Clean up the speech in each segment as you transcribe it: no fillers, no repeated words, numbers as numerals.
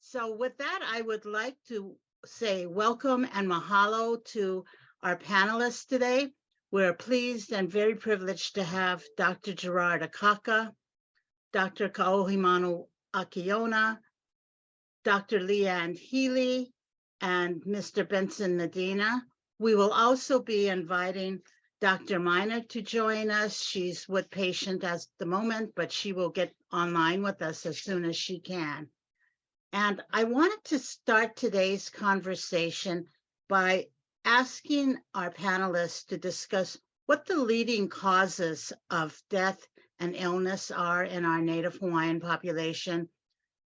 So with that, I would like to say welcome and mahalo to our panelists today. We're pleased and very privileged to have Dr. Gerard Akaka, Dr. Kaʻohimanu Akiona, Dr. Leanne Heely, and Mr. Benson Medina. We will also be inviting Dr. Minor to join us. She's with patient at the moment, but she will get online with us as soon as she can. And I wanted to start today's conversation by asking our panelists to discuss what the leading causes of death and illness are in our Native Hawaiian population.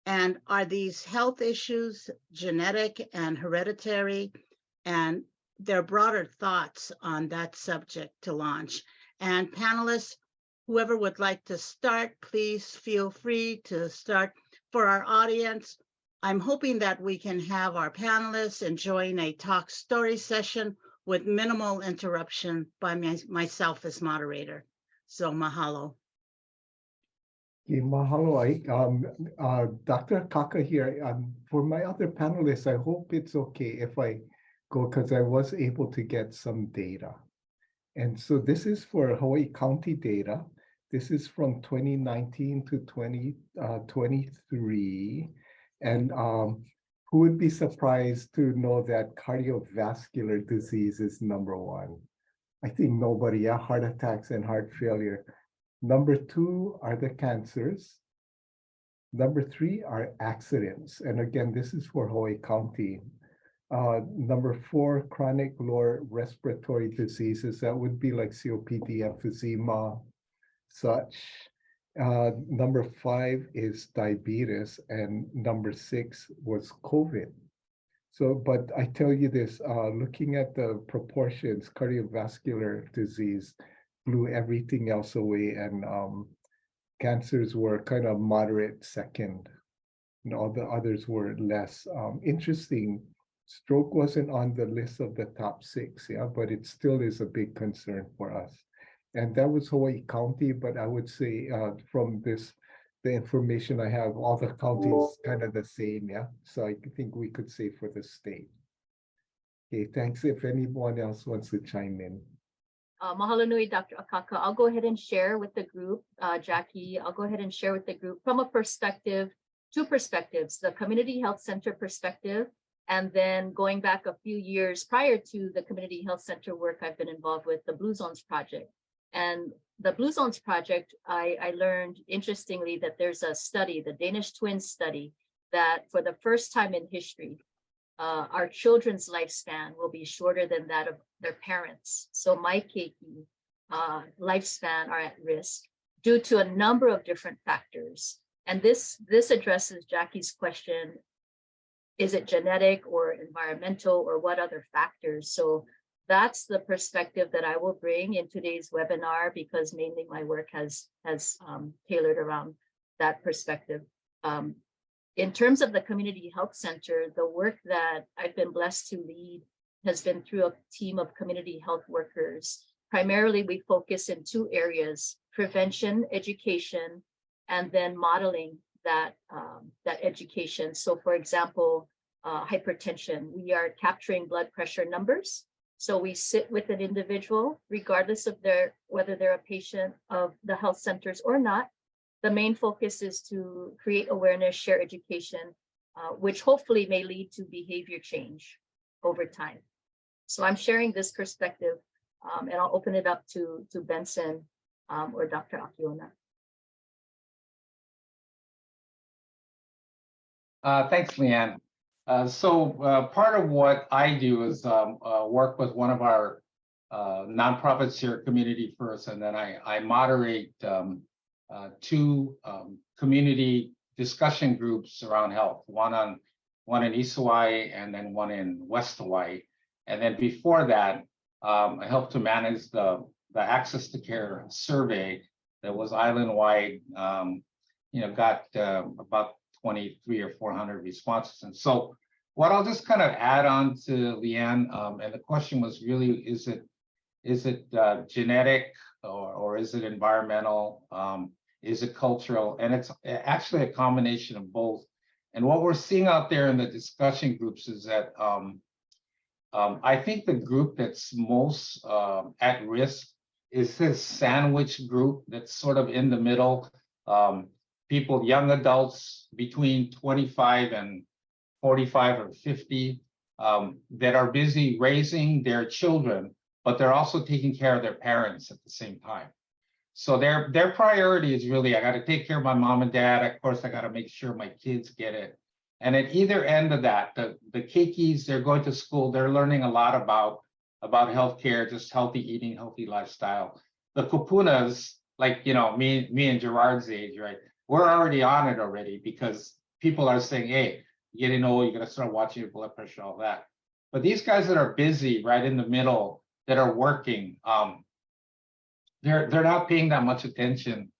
And are these health issues genetic and hereditary? And their broader thoughts on that subject to launch. And panelists, whoever would like to start, please feel free to start. For our audience, I'm hoping that we can have our panelists enjoying a talk story session with minimal interruption by myself as moderator. So mahalo. Mahalo, Dr. Akaka here. For my other panelists, I hope it's okay if I go because I was able to get some data. And so this is for Hawaii County data. This is from 2019 to 2023. And who would be surprised to know that cardiovascular disease is #1? I think nobody, yeah, heart attacks and heart failure. #2 are the cancers. #3 are accidents. And again, this is for Hawaii County. #4, chronic lower respiratory diseases. That would be like COPD, emphysema, such. #5 is diabetes, and #6 was COVID. So, but I tell you this, looking at the proportions, cardiovascular disease blew everything else away, and cancers were kind of moderate second, and all the others were less. Interesting, stroke wasn't on the list of the top 6, yeah, but it still is a big concern for us. And that was Hawaii County, but I would say from this, the information I have, all the counties kind of the same, yeah? So I think we could say for the state. Okay, thanks. If anyone else wants to chime in. Mahalo nui, Dr. Akaka. I'll go ahead and share with the group, Jacqui, I'll go ahead and share with the group from a perspective, 2 perspectives, the Community Health Center perspective, and then going back a few years prior to the Community Health Center work I've been involved with, the Blue Zones Project. And the Blue Zones Project, I learned interestingly that there's a study, the Danish Twins study, that for the first time in history, our children's lifespan will be shorter than that of their parents. So my keiki lifespan are at risk due to a number of different factors. And this addresses Jacqui's question, is it genetic or environmental or what other factors? So that's the perspective that I will bring in today's webinar, because mainly my work has tailored around that perspective. In terms of the Community Health Center, the work that I've been blessed to lead has been through a team of community health workers. Primarily, we focus in 2 areas: prevention, education, and then modeling that education. So for example, hypertension, we are capturing blood pressure numbers. So we sit with an individual, regardless of whether they're a patient of the health centers or not. The main focus is to create awareness, share education, which hopefully may lead to behavior change over time. So I'm sharing this perspective, and I'll open it up to Benson or Dr. Akiona. Thanks, Leanne. Part of what I do is work with one of our nonprofits here, Community First, and then I moderate 2 community discussion groups around health, one in East Hawaii and then one in West Hawaii. And then before that, I helped to manage the Access to Care survey that was island-wide, got about 23 or 400 responses. And so what I'll just kind of add on to Leanne, and the question was really, is it genetic or is it environmental? Is it cultural? And it's actually a combination of both. And what we're seeing out there in the discussion groups is that I think the group that's most at risk is this sandwich group that's sort of in the middle. People, young adults between 25 and 45 or 50 that are busy raising their children, but they're also taking care of their parents at the same time. So their priority is really, I got to take care of my mom and dad. Of course, I got to make sure my kids get it. And at either end of that, the keikis, they're going to school, they're learning a lot about healthcare, just healthy eating, healthy lifestyle. The kupunas, like, you know, me and Gerard's age, right? We're already on it already because people are saying, hey, you're getting old, you got to start watching your blood pressure, all that. But these guys that are busy right in the middle, that are working, they're not paying that much attention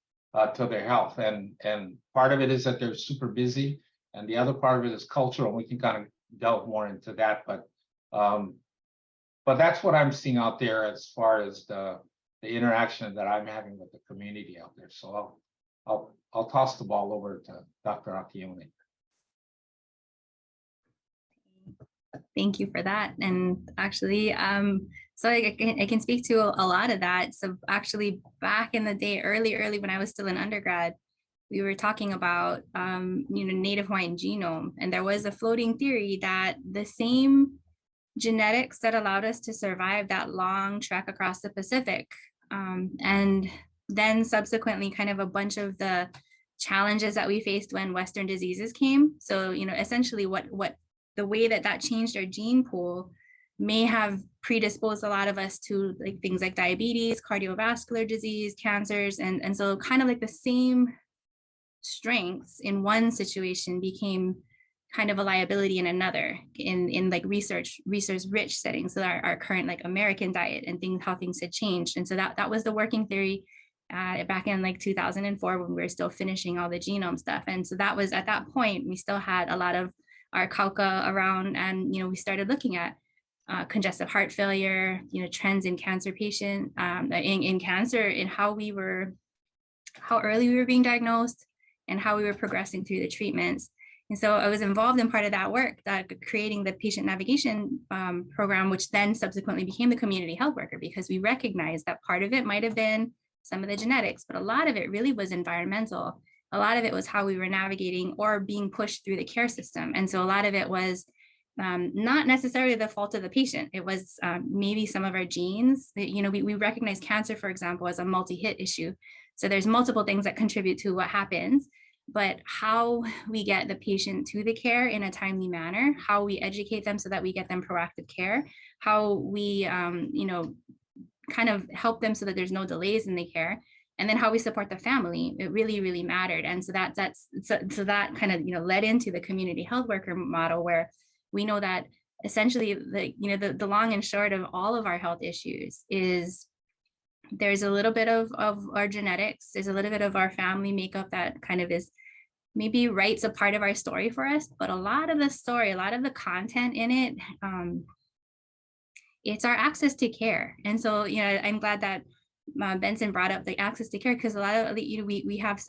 to their health. And part of it is that they're super busy. And the other part of it is cultural. We can kind of delve more into that. But that's what I'm seeing out there as far as the interaction that I'm having with the community out there. So I'll toss the ball over to Dr. Akiona. Thank you for that. And actually, so I can speak to a lot of that. So actually back in the day, early when I was still in undergrad, we were talking about, Native Hawaiian genome. And there was a floating theory that the same genetics that allowed us to survive that long trek across the Pacific, and then subsequently kind of a bunch of the challenges that we faced when Western diseases came. So, essentially what the way that changed our gene pool may have predisposed a lot of us to like things like diabetes, cardiovascular disease, cancers. And so kind of like the same strengths in one situation became kind of a liability in another in like research rich settings. So our current like American diet and how things had changed. And so that was the working theory back in like 2004 when we were still finishing all the genome stuff. And so that was at that point, we still had a lot of our Kauka around, and we started looking at congestive heart failure, trends in cancer patient, in cancer, in how early we were being diagnosed and how we were progressing through the treatments. And so I was involved in part of that work, creating the patient navigation program, which then subsequently became the community health worker, because we recognized that part of it might have been some of the genetics, but a lot of it really was environmental. A lot of it was how we were navigating or being pushed through the care system. And so a lot of it was not necessarily the fault of the patient. It was maybe some of our genes. We recognize cancer, for example, as a multi-hit issue. So there's multiple things that contribute to what happens, but how we get the patient to the care in a timely manner, how we educate them so that we get them proactive care, how we, kind of help them so that there's no delays in the care, and then how we support the family, it really, really mattered. And so that kind of, led into the community health worker model, where we know that essentially the long and short of all of our health issues is there's a little bit of our genetics, there's a little bit of our family makeup that kind of is maybe writes a part of our story for us, but a lot of the story, a lot of the content in it, it's our access to care. And so, I'm glad that Benson brought up the access to care, because a lot of we have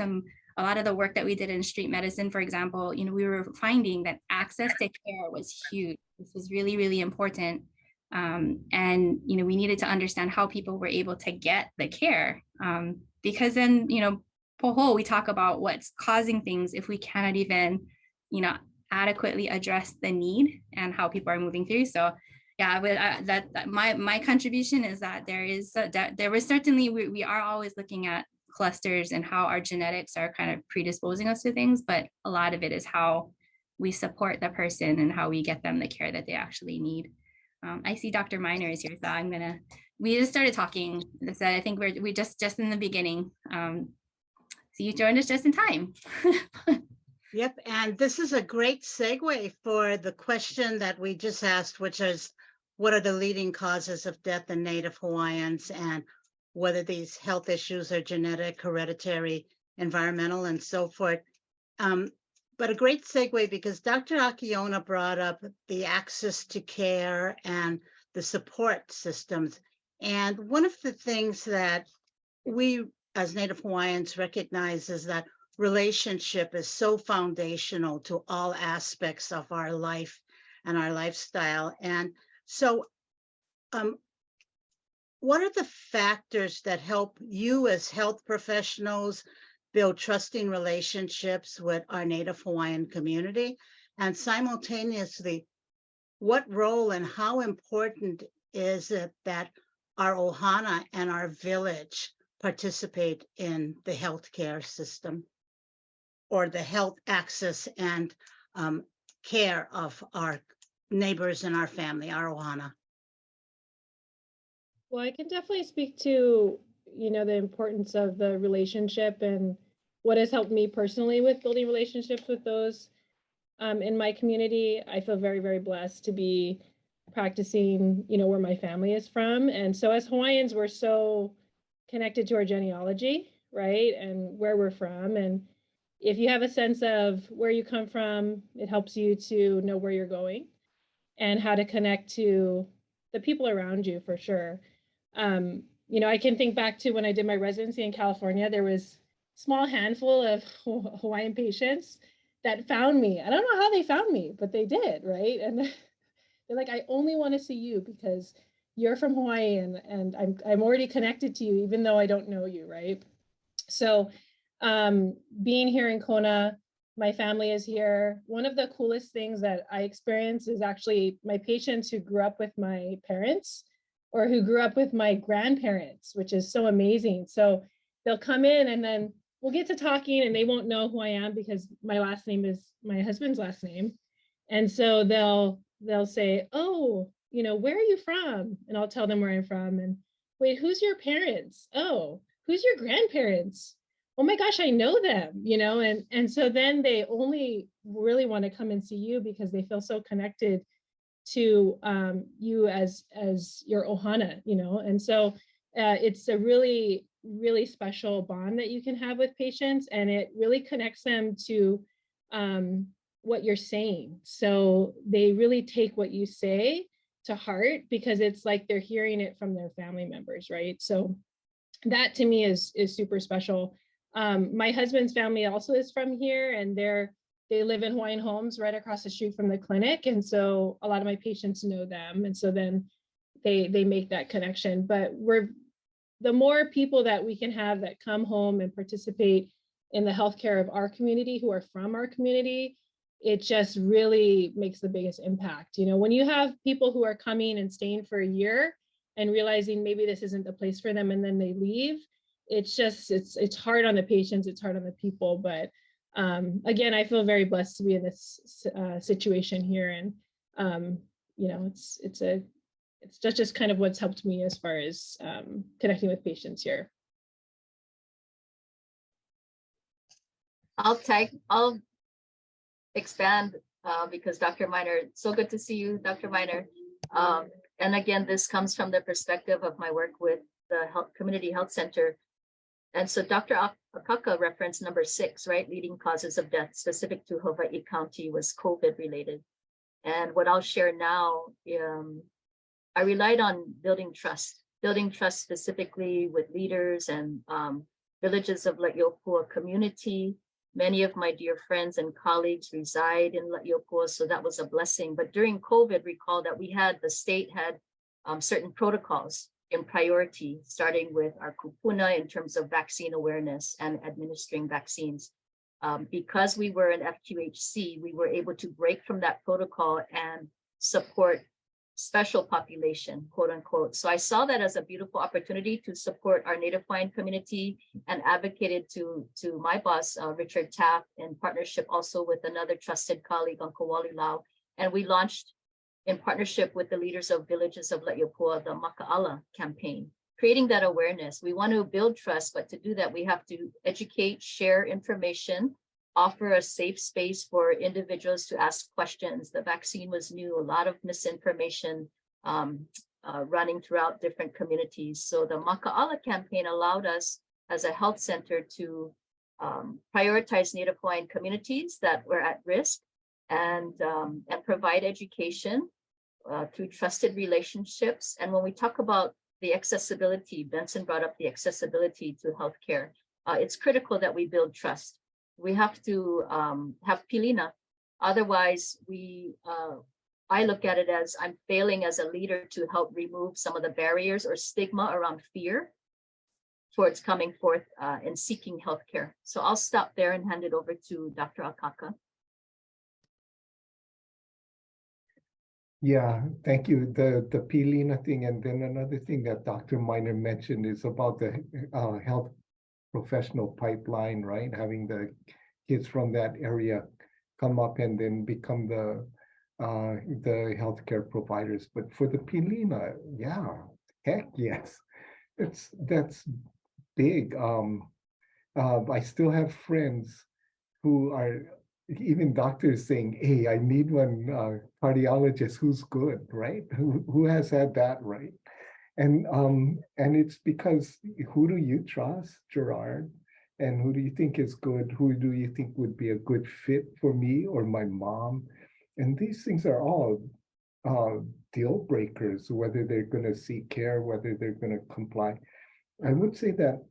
a lot of the work that we did in street medicine, for example, we were finding that access to care was huge. This was really, really important. And we needed to understand how people were able to get the care, because then poho, we talk about what's causing things if we cannot even adequately address the need and how people are moving through. So yeah, that my contribution is that there was certainly, we are always looking at clusters and how our genetics are kind of predisposing us to things, but a lot of it is how we support the person and how we get them the care that they actually need. I see Dr. Miner is here, so we just started talking. So I think we just in the beginning. So you joined us just in time. Yep, and this is a great segue for the question that we just asked, which is, what are the leading causes of death in Native Hawaiians, and whether these health issues are genetic, hereditary, environmental, and so forth. But a great segue, because Dr. Akiona brought up the access to care and the support systems. And one of the things that we as Native Hawaiians recognize is that relationship is so foundational to all aspects of our life and our lifestyle. And so, what are the factors that help you as health professionals build trusting relationships with our Native Hawaiian community? And simultaneously, what role and how important is it that our ohana and our village participate in the healthcare system or the health access and care of our neighbors and our family, our ohana? Well, I can definitely speak to, the importance of the relationship and what has helped me personally with building relationships with those in my community. I feel very, very blessed to be practicing, where my family is from. And so as Hawaiians, we're so connected to our genealogy, right? And where we're from. And if you have a sense of where you come from, it helps you to know where you're going and how to connect to the people around you, for sure. I can think back to when I did my residency in California, there was a small handful of Hawaiian patients that found me. I don't know how they found me, but they did, right? And they're like, I only want to see you because you're from Hawaii and I'm already connected to you, even though I don't know you, right? So being here in Kona, my family is here. One of the coolest things that I experience is actually my patients who grew up with my parents or who grew up with my grandparents, which is so amazing. So they'll come in and then we'll get to talking and they won't know who I am because my last name is my husband's last name. And so they'll say, oh, where are you from? And I'll tell them where I'm from. And wait, who's your parents? Oh, who's your grandparents? Oh my gosh, I know them, and so then they only really want to come and see you because they feel so connected to you as your ohana, and so it's a really, really special bond that you can have with patients, and it really connects them to what you're saying. So they really take what you say to heart because it's like they're hearing it from their family members, right? So that to me is super special. My husband's family also is from here, and they live in Hawaiian homes right across the street from the clinic. And so a lot of my patients know them. And so then they make that connection. But the more people that we can have that come home and participate in the healthcare of our community who are from our community, it just really makes the biggest impact. When you have people who are coming and staying for a year and realizing maybe this isn't the place for them and then they leave, it's hard on the patients, it's hard on the people. But again, I feel very blessed to be in this situation here. And it's just kind of what's helped me as far as connecting with patients here. I'll expand because Dr. Miner, so good to see you, Dr. Miner. And again, this comes from the perspective of my work with the Community Health Center. And so Dr. Akaka referenced number 6, right? Leading causes of death specific to Hawaii County was COVID related. And what I'll share now, I relied on building trust specifically with leaders and villages of La'iopua community. Many of my dear friends and colleagues reside in La'iopua, so that was a blessing. But during COVID, recall that the state had certain protocols in priority, starting with our kupuna in terms of vaccine awareness and administering vaccines. Because we were an FQHC, we were able to break from that protocol and support special population, quote unquote. So I saw that as a beautiful opportunity to support our Native Hawaiian community and advocated to my boss, Richard Taft, in partnership also with another trusted colleague on Kaualilau. And we launched in partnership with the leaders of villages of La'iopua, the Maka'ala campaign, creating that awareness. We want to build trust, but to do that, we have to educate, share information, offer a safe space for individuals to ask questions. The vaccine was new, a lot of misinformation running throughout different communities. So the Maka'ala campaign allowed us as a health center to prioritize Native Hawaiian communities that were at risk and provide education through trusted relationships. And when we talk about the accessibility, Benson brought up the accessibility to healthcare. It's critical that we build trust We have to have pilina. Otherwise, I look at it as I'm failing as a leader to help remove some of the barriers or stigma around fear towards coming forth and seeking healthcare. So I'll stop there and hand it over to Dr. Akaka. Yeah, thank you. The Pilina thing, and then another thing that Dr. Miner mentioned is about the health professional pipeline, right? Having the kids from that area come up and then become the healthcare providers. But for the Pilina, yeah, heck yes, that's big. I still have friends who are even doctors saying, "Hey, I need one cardiologist who's good, right? Who has had that, right?" And it's because who do you trust, Gerard? And who do you think is good? Who do you think would be a good fit for me or my mom? And these things are all deal breakers, whether they're going to seek care, whether they're going to comply. I would say that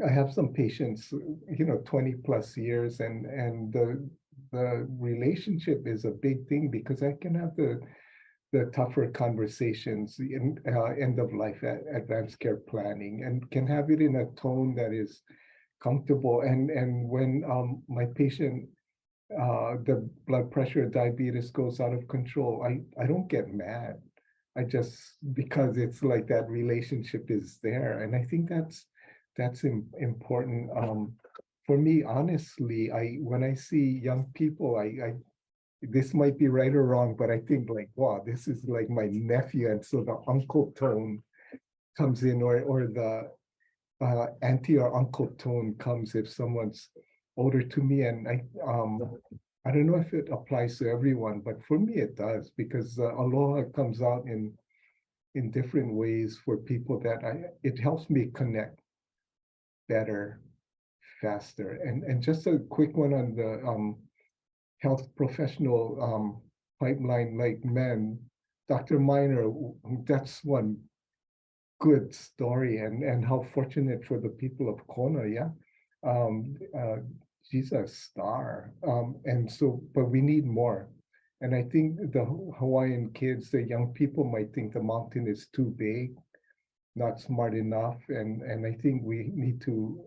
I have some patients, 20 plus years, and the relationship is a big thing because I can have the tougher conversations in end of life advanced care planning and can have it in a tone that is comfortable. And when my patient, the blood pressure, diabetes goes out of control, I don't get mad. I just, because it's like that relationship is there. And I think that's important. For me, honestly, when I see young people, I this might be right or wrong, but I think like, wow, this is like my nephew. And so the uncle tone comes in, or the auntie or uncle tone comes if someone's older to me. And I don't know if it applies to everyone, but for me it does, because aloha comes out in different ways for people that it helps me connect better, faster. And just a quick one on the health professional pipeline, like, man, Dr. Miner, that's one good story, and how fortunate for the people of Kona, yeah. She's a star. And so, but we need more. And I think the Hawaiian kids, the young people might think the mountain is too big, not smart enough. And I think we need to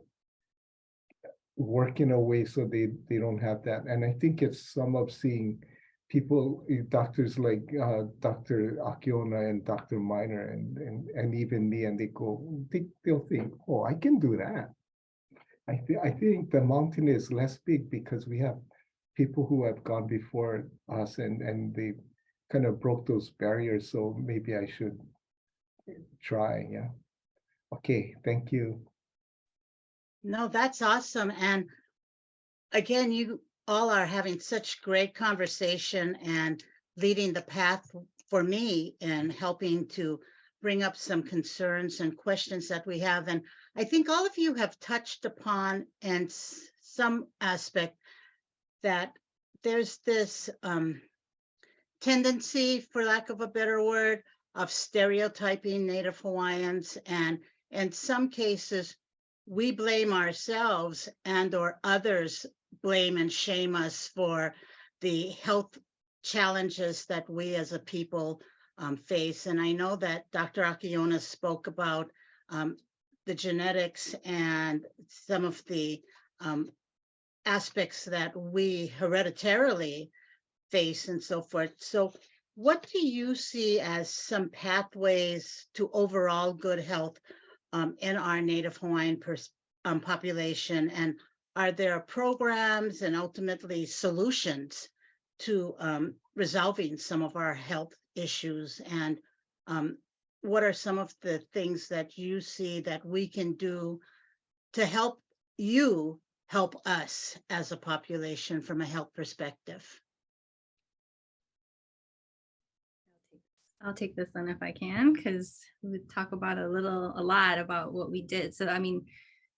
work in a way so they don't have that. And I think it's some of seeing people, doctors like Dr. Akiona and Dr. Miner and even me, and they'll think, oh, I can do that. I think the mountain is less big because we have people who have gone before us and they kind of broke those barriers. So maybe I should try. Yeah. Okay. Thank you. No, that's awesome. And again, you all are having such great conversation and leading the path for me and helping to bring up some concerns and questions that we have. And I think all of you have touched upon in some aspect that there's this tendency, for lack of a better word, of stereotyping Native Hawaiians. And in some cases, we blame ourselves and or others blame and shame us for the health challenges that we as a people face. And I know that Dr. Akiona spoke about the genetics and some of the aspects that we hereditarily face and so forth. So what do you see as some pathways to overall good health in our Native Hawaiian population? And are there programs and ultimately solutions to resolving some of our health issues? And what are some of the things that you see that we can do to help you help us as a population from a health perspective? I'll take this one if I can, because we talk about a lot about what we did. So, I mean,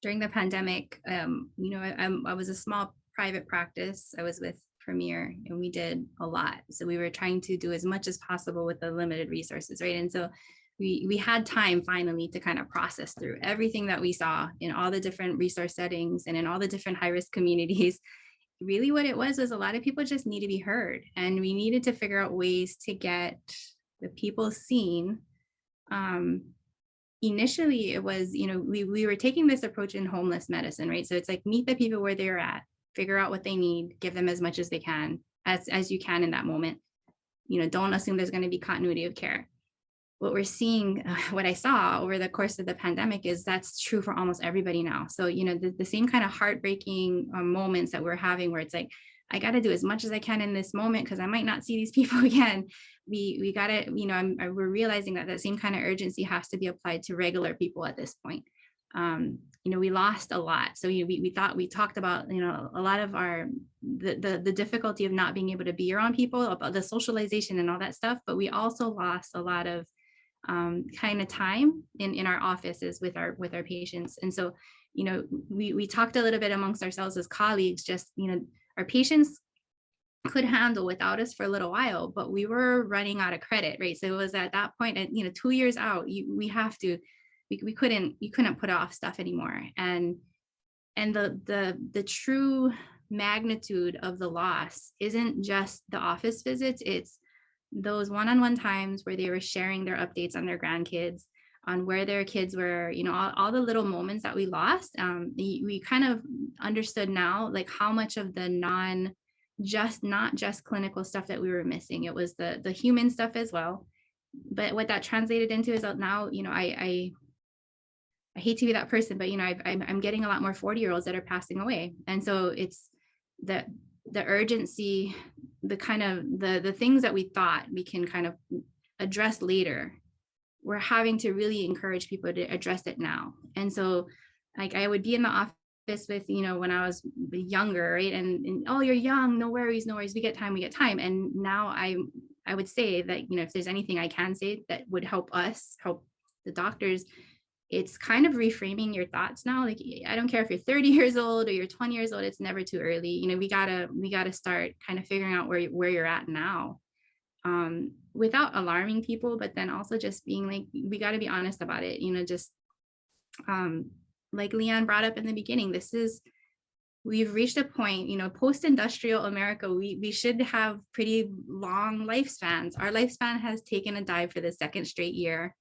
during the pandemic, I was a small private practice. I was with Premier, and we did a lot. So we were trying to do as much as possible with the limited resources, right? And so we had time finally to kind of process through everything that we saw in all the different resource settings and in all the different high-risk communities. Really what it was a lot of people just need to be heard, and we needed to figure out ways to get the people seen. Initially it was, we were taking this approach in homeless medicine, right? So it's like, meet the people where they're at, figure out what they need, give them as much as they can, as you can in that moment. Don't assume there's going to be continuity of care. What we're seeing, what I saw over the course of the pandemic is that's true for almost everybody now. So, the same kind of heartbreaking moments that we're having where it's like, I got to do as much as I can in this moment because I might not see these people again. We got to, we're realizing that same kind of urgency has to be applied to regular people at this point. We lost a lot. So we talked about, a lot of the difficulty of not being able to be around people, about the socialization and all that stuff. But we also lost a lot of kind of time in our offices with our patients. And so, we talked a little bit amongst ourselves as colleagues, just, our patients could handle without us for a little while, but we were running out of credit, right? So it was at that point, and 2 years out, we couldn't put off stuff anymore. And the true magnitude of the loss isn't just the office visits, it's those one-on-one times where they were sharing their updates on their grandkids, on where their kids were, all the little moments that we lost. We kind of understood now, like how much of the not just clinical stuff that we were missing. It was the human stuff as well. But what that translated into is now, I hate to be that person, but I'm getting a lot more 40-year-olds that are passing away. And so it's the urgency, the kind of the things that we thought we can kind of address later, we're having to really encourage people to address it now. And so like I would be in the office with, when I was younger, right? And oh, you're young, no worries, we get time. And now I would say that, if there's anything I can say that would help the doctors, it's kind of reframing your thoughts now. Like, I don't care if you're 30 years old or you're 20 years old, it's never too early. We gotta start kind of figuring out where you're at now, without alarming people, but then also just being like, we gotta be honest about it. Just like Leanne brought up in the beginning, we've reached a point, post-industrial America, we should have pretty long lifespans. Our lifespan has taken a dive for the second straight year.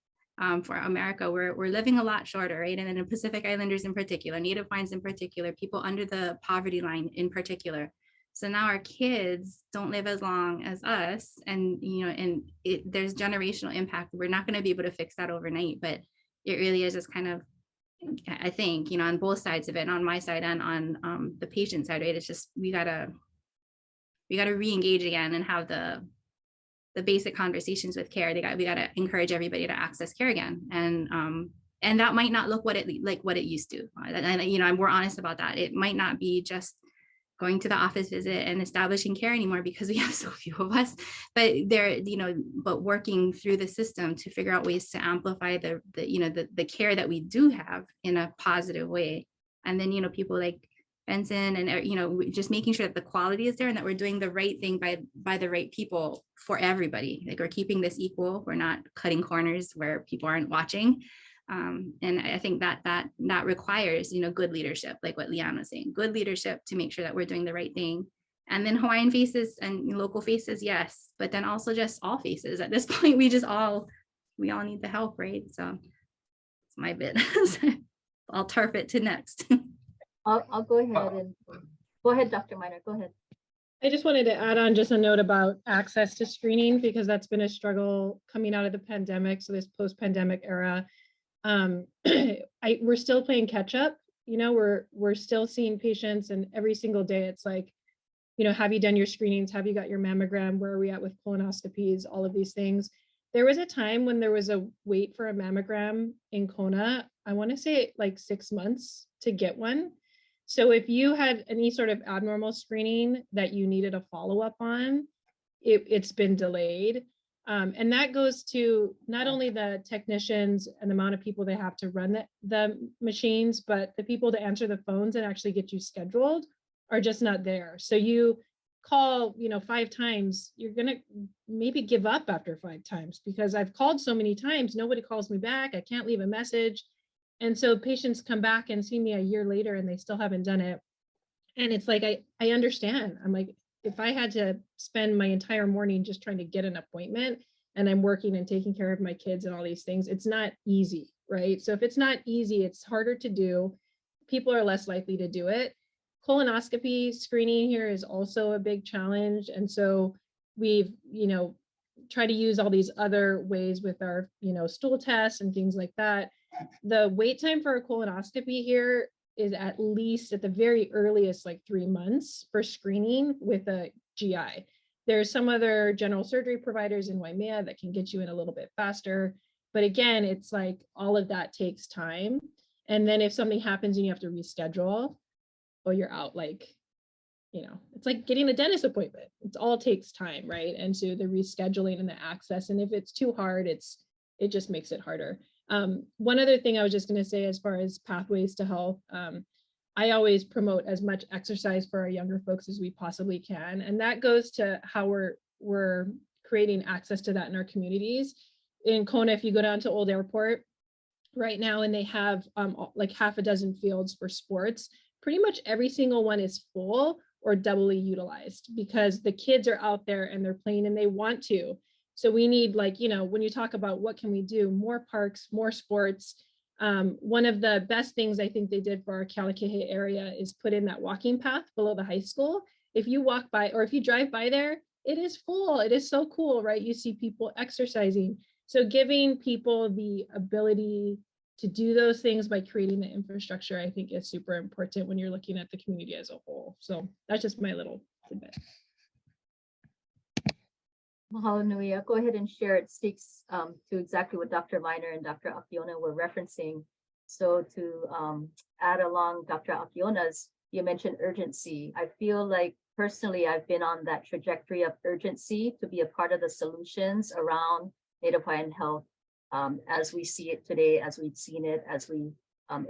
For America, we're living a lot shorter, right? And then the Pacific Islanders in particular, Native Hawaiians in particular, people under the poverty line in particular. So now our kids don't live as long as us, and there's generational impact. We're not going to be able to fix that overnight, but it really is just kind of, I think, on both sides of it, on my side and on the patient side, right? It's just we gotta re-engage again and have the basic conversations with care. We got to encourage everybody to access care again. And that might not look what it used to. And we're honest about that. It might not be just going to the office visit and establishing care anymore because we have so few of us, but but working through the system to figure out ways to amplify the care that we do have in a positive way. And then, people like Benson and, just making sure that the quality is there and that we're doing the right thing by the right people for everybody. Like, we're keeping this equal. We're not cutting corners where people aren't watching. And I think that requires, good leadership, like what Leanne was saying, good leadership to make sure that we're doing the right thing. And then Hawaiian faces and local faces, yes, but then also just all faces. At this point, we all need the help, right? So it's my bit. I'll turf it to next. I'll go ahead and go ahead, Dr. Miner, go ahead. I just wanted to add on just a note about access to screening, because that's been a struggle coming out of the pandemic. So this post-pandemic era, we're still playing catch up. We're still seeing patients, and every single day it's like, have you done your screenings? Have you got your mammogram? Where are we at with colonoscopies? All of these things. There was a time when there was a wait for a mammogram in Kona. I want to say like 6 months to get one. So if you had any sort of abnormal screening that you needed a follow-up on, it's been delayed. And that goes to not only the technicians and the amount of people they have to run the machines, but the people to answer the phones and actually get you scheduled are just not there. So call, 5 times, you're going to maybe give up after 5 times, because I've called so many times, nobody calls me back. I can't leave a message. And so patients come back and see me a year later and they still haven't done it. And it's like, I understand. I'm like, if I had to spend my entire morning just trying to get an appointment, and I'm working and taking care of my kids and all these things, it's not easy, right? So if it's not easy, it's harder to do. People are less likely to do it. Colonoscopy screening here is also a big challenge. And so we've, tried to use all these other ways with our, stool tests and things like that. The wait time for a colonoscopy here is at least, at the very earliest, like 3 months for screening with a GI. There's some other general surgery providers in Waimea that can get you in a little bit faster. But again, it's like all of that takes time. And then if something happens and you have to reschedule, or you're out, like, it's like getting a dentist appointment. It all takes time, right? And so the rescheduling and the access, and if it's too hard, it just makes it harder. One other thing I was just going to say, as far as pathways to health, I always promote as much exercise for our younger folks as we possibly can. And that goes to how we're creating access to that in our communities. In Kona, if you go down to Old Airport right now, and they have like half a dozen fields for sports, pretty much every single one is full or doubly utilized, because the kids are out there and they're playing and they want to. So we need, like, when you talk about what can we do, more parks, more sports. One of the best things I think they did for our Kalakahe area is put in that walking path below the high school. If you walk by, or if you drive by there, it is full. It is so cool, right? You see people exercising. So giving people the ability to do those things by creating the infrastructure, I think, is super important when you're looking at the community as a whole. So that's just my little tidbit. Mahalo nui. I'll go ahead and share. It speaks to exactly what Dr. Miner and Dr. Akiona were referencing. So to add along Dr. Akiona's, you mentioned urgency. I feel like personally, I've been on that trajectory of urgency to be a part of the solutions around Native Hawaiian health as we see it today, as we've seen it, as we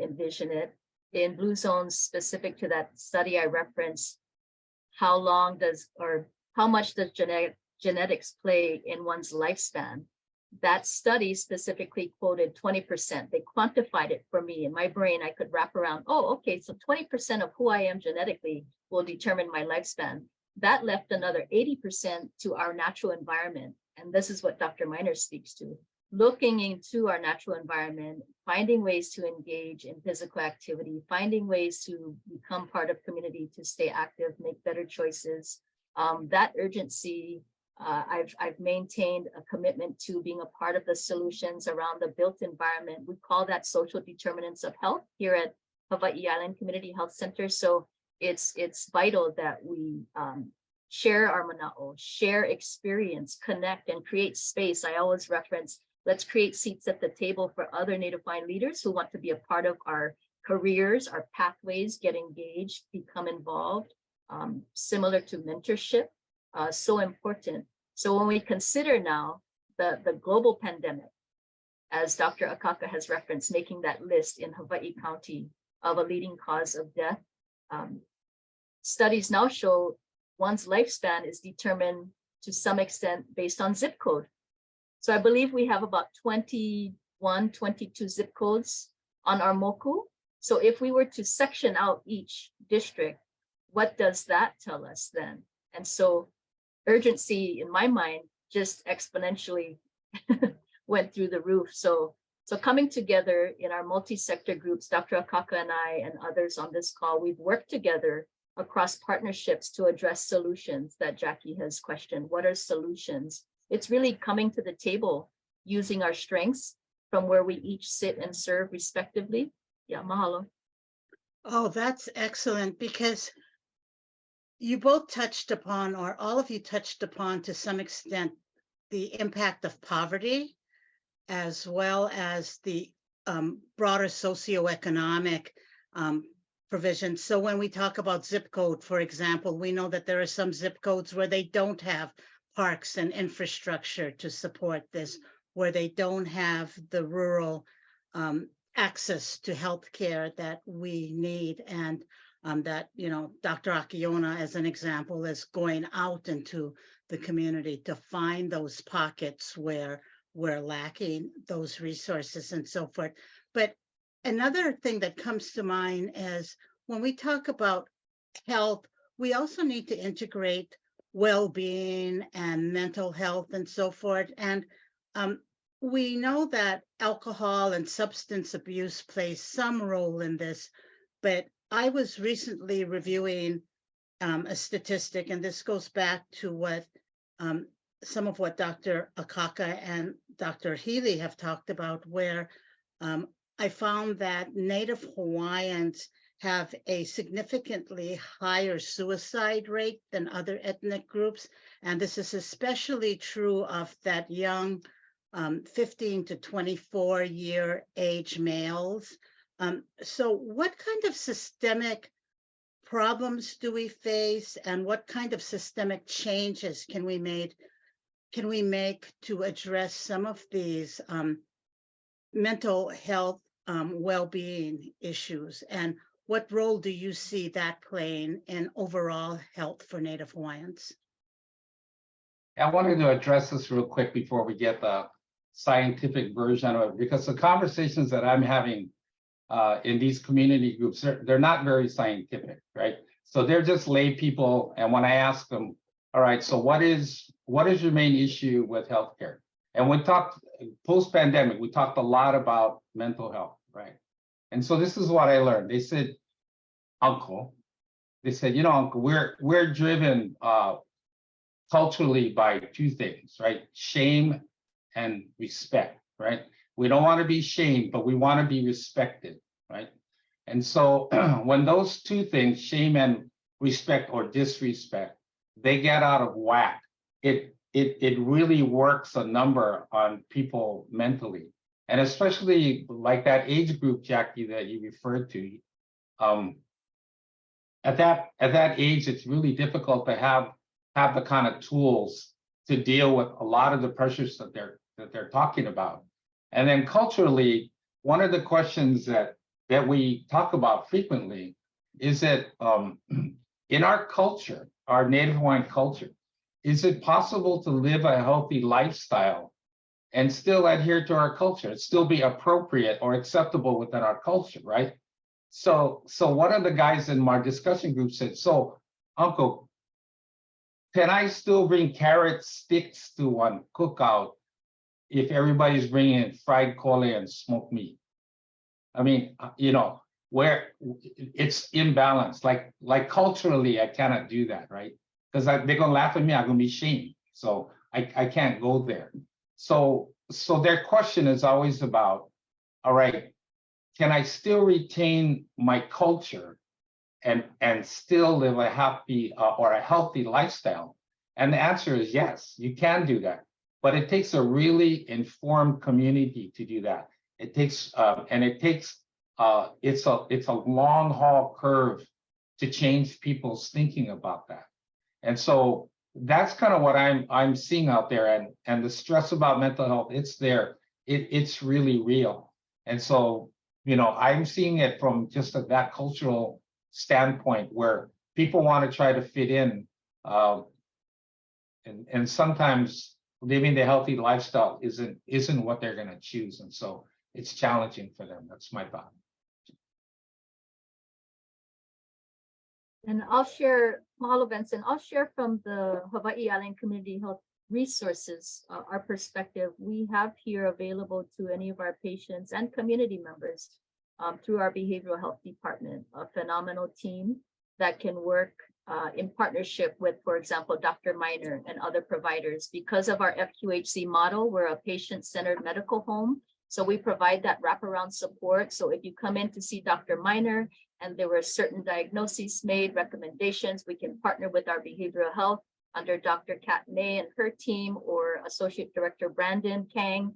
envision it. In Blue Zones, specific to that study I referenced, how much does genetics play in one's lifespan? That study specifically quoted 20%. They quantified it for me in my brain. I could wrap around, oh, okay, so 20% of who I am genetically will determine my lifespan. That left another 80% to our natural environment. And this is what Dr. Miner speaks to. Looking into our natural environment, finding ways to engage in physical activity, finding ways to become part of community, to stay active, make better choices. That urgency, I've maintained a commitment to being a part of the solutions around the built environment. We call that social determinants of health here at Hawaii Island Community Health Center. So it's vital that we share our mana'o, share experience, connect, and create space. I always reference, let's create seats at the table for other Native Hawaiian leaders who want to be a part of our careers, our pathways, get engaged, become involved, similar to mentorship, so important. So when we consider now the global pandemic, as Dr. Akaka has referenced, making that list in Hawaii County of a leading cause of death, studies now show one's lifespan is determined to some extent based on zip code. So I believe we have about 21, 22 zip codes on our moku. So if we were to section out each district, what does that tell us then? And so urgency, in my mind, just exponentially went through the roof. So coming together in our multi-sector groups, Dr. Akaka and I and others on this call, we've worked together across partnerships to address solutions that Jacqui has questioned. What are solutions? It's really coming to the table using our strengths from where we each sit and serve respectively. Yeah, mahalo. Oh, that's excellent, because you both touched upon, or all of you touched upon to some extent, the impact of poverty, as well as the broader socioeconomic provisions. So when we talk about zip code, for example, we know that there are some zip codes where they don't have parks and infrastructure to support this, where they don't have the rural access to healthcare that we need. And that, you know, Dr. Akiona, as an example, is going out into the community to find those pockets where we're lacking those resources and so forth. But another thing that comes to mind is when we talk about health, we also need to integrate well-being and mental health and so forth. And we know that alcohol and substance abuse plays some role in this, but I was recently reviewing a statistic, and this goes back to what some of what Dr. Akaka and Dr. Heely have talked about, where I found that Native Hawaiians have a significantly higher suicide rate than other ethnic groups. And this is especially true of that young 15 to 24 year age males. So what kind of systemic problems do we face, and what kind of systemic changes can we make to address some of these mental health well-being issues? And what role do you see that playing in overall health for Native Hawaiians? I wanted to address this real quick before we get the scientific version of it, because the conversations that I'm having in these community groups, they're not very scientific, right? So they're just lay people. And when I ask them, all right, so what is your main issue with healthcare? And we talked post-pandemic, we talked a lot about mental health, right? And so this is what I learned. They said, Uncle, you know, Uncle, we're driven culturally by two things, right? Shame and respect, right? We don't want to be shamed, but we want to be respected, right? And so when those two things, shame and respect or disrespect, they get out of whack, it really works a number on people mentally. And especially like that age group, Jacqui, that you referred to, at that age, it's really difficult to have the kind of tools to deal with a lot of the pressures that they're talking about. And then culturally, one of the questions that we talk about frequently is that in our culture, our Native Hawaiian culture, is it possible to live a healthy lifestyle and still adhere to our culture, still be appropriate or acceptable within our culture, right? So one of the guys in my discussion group said, so Uncle, can I still bring carrot sticks to one cookout if everybody's bringing fried kole and smoked meat? I mean, you know, where it's imbalanced, like culturally, I cannot do that, right? Because they're gonna laugh at me, I'm gonna be shamed. So I can't go there. So their question is always about, all right, can I still retain my culture and still live a happy or a healthy lifestyle? And the answer is yes, you can do that. But it takes a really informed community to do that. It takes it's a long haul curve to change people's thinking about that. And so that's kind of what I'm seeing out there. And the stress about mental health, it's there. It's really real. And so, you know, I'm seeing it from just that cultural standpoint where people want to try to fit in, and sometimes living the healthy lifestyle isn't what they're going to choose, and so it's challenging for them. That's my thought. And I'll share, mahalo Benson, I'll share from the Hawaii Island Community Health Resources, our perspective. We have here available to any of our patients and community members through our behavioral health department, a phenomenal team that can work in partnership with, for example, Dr. Miner and other providers. Because of our FQHC model, we're a patient-centered medical home. So we provide that wraparound support. So if you come in to see Dr. Miner and there were certain diagnoses made, recommendations, we can partner with our behavioral health under Dr. Kat May and her team, or Associate Director Brandon Kang.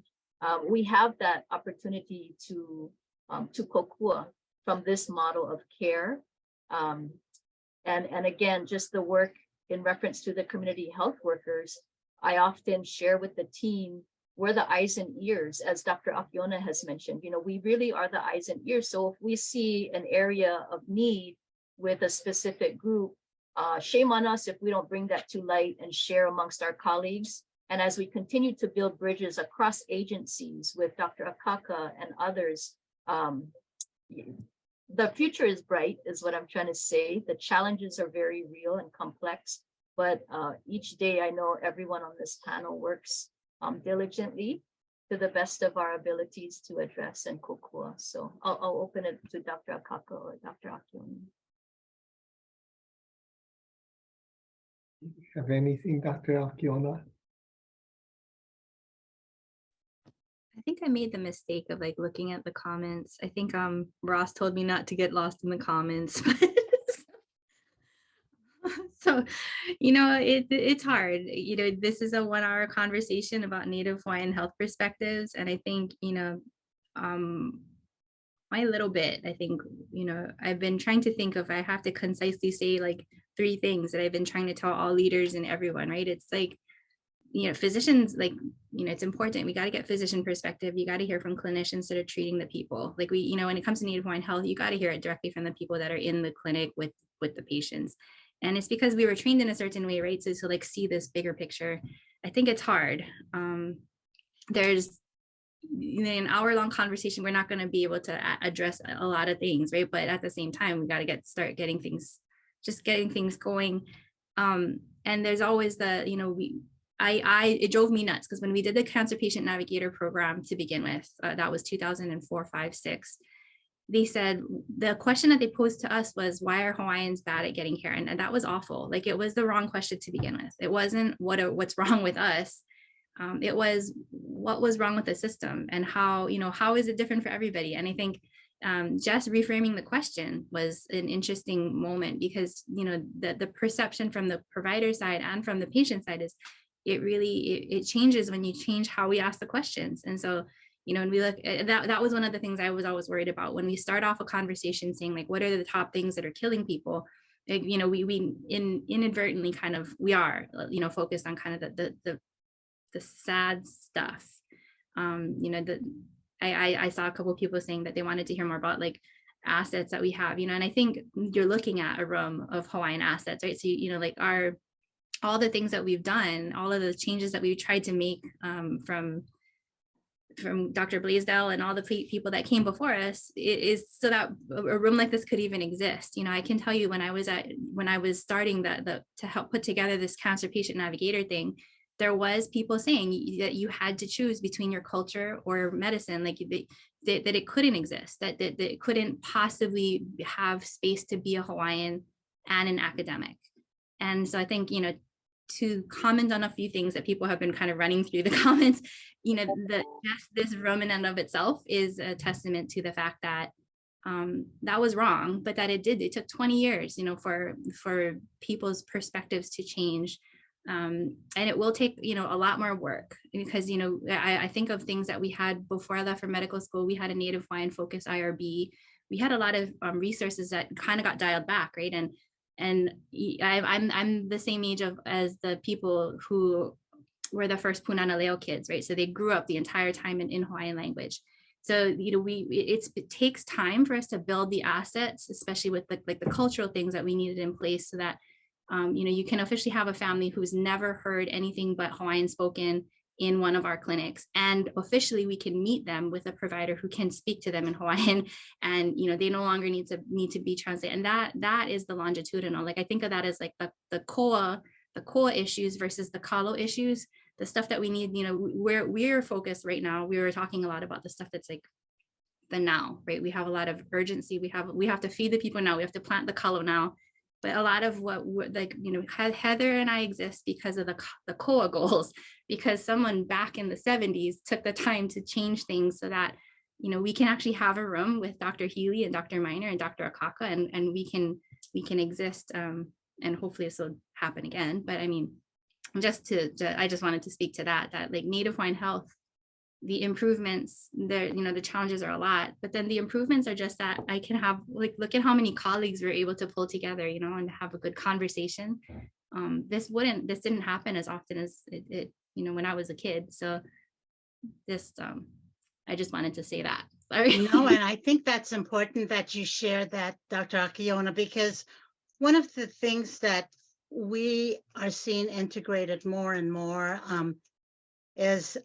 We have that opportunity to kokua from this model of care. And again, just the work in reference to the community health workers, I often share with the team, we're the eyes and ears, as Dr. Akiona has mentioned. You know, we really are the eyes and ears. So if we see an area of need, with a specific group, shame on us if we don't bring that to light and share amongst our colleagues. And as we continue to build bridges across agencies with Dr. Akaka and others, the future is bright, is what I'm trying to say. The challenges are very real and complex, but each day I know everyone on this panel works diligently to the best of our abilities to address and kokua. So I'll open it to Dr. Akaka or Dr. Akiona. Have anything, Dr. Akiona? I think I made the mistake of like looking at the comments. I think Ross told me not to get lost in the comments. So, it's hard. This is a 1-hour conversation about Native Hawaiian health perspectives. And I think, my little bit, I think, I've been trying to think of, I have to concisely say like 3 things that I've been trying to tell all leaders and everyone, right? It's like, physicians, like, it's important. We got to get physician perspective. You got to hear from clinicians that are treating the people. Like when it comes to Native Hawaiian health, you got to hear it directly from the people that are in the clinic with the patients. And it's because we were trained in a certain way, right? So to like see this bigger picture, I think it's hard. There's an hour-long conversation. We're not going to be able to address a lot of things, right? But at the same time, we got to start getting things going. And there's always it drove me nuts because when we did the Cancer Patient Navigator program to begin with, that was 2004, 5, 6. They said the question that they posed to us was, why are Hawaiians bad at getting care? And that was awful. Like, it was the wrong question to begin with. It wasn't what's wrong with us. It was what was wrong with the system and how is it different for everybody? And I think just reframing the question was an interesting moment because, the perception from the provider side and from the patient side is it changes when you change how we ask the questions. And so, when we look at that was one of the things I was always worried about when we start off a conversation saying like, what are the top things that are killing people? Like, we inadvertently kind of, we are, focused on kind of the sad stuff. I saw a couple of people saying that they wanted to hear more about like assets that we have, and I think you're looking at a room of Hawaiian assets, right? So, like all the things that we've done, all of the changes that we've tried to make from Dr. Blaisdell and all the people that came before us is so that a room like this could even exist. I can tell you when I was starting to help put together this Cancer Patient Navigator thing, there was people saying that you had to choose between your culture or medicine, like that it couldn't exist, that it couldn't possibly have space to be a Hawaiian and an academic. And so I think, to comment on a few things that people have been kind of running through the comments, just this room in and of itself is a testament to the fact that that was wrong, but that it took 20 years, for people's perspectives to change. And it will take, a lot more work because, I think of things that we had before I left for medical school. We had a Native Hawaiian focused IRB. We had a lot of resources that kind of got dialed back, right? And I'm the same age as the people who were the first Punana Leo kids, right? So they grew up the entire time in Hawaiian language. So, it takes time for us to build the assets, especially with the cultural things that we needed in place so that, you can officially have a family who's never heard anything but Hawaiian spoken in one of our clinics. And officially we can meet them with a provider who can speak to them in Hawaiian and, they no longer need to be translated. And that is the longitudinal, like, I think of that as like the koa issues versus the kalo issues, the stuff that we need, we're focused right now. We were talking a lot about the stuff that's like the now, right? We have a lot of urgency. We have to feed the people now. We have to plant the kalo now. But a lot of what Heather and I exist because of the koa goals, because someone back in the 70s took the time to change things so that, we can actually have a room with Dr. Heely and Dr. Miner and Dr. Akaka, and we can exist, and hopefully this will happen again. But I mean, I just wanted to speak to that like Native Hawaiian health, the improvements there, the challenges are a lot, but then the improvements are just that I can have, like, look at how many colleagues we're able to pull together, and have a good conversation. This didn't happen as often as it when I was a kid. So I just wanted to say that. Sorry. No, and I think that's important that you share that, Dr. Akiona, because one of the things that we are seeing integrated more and more is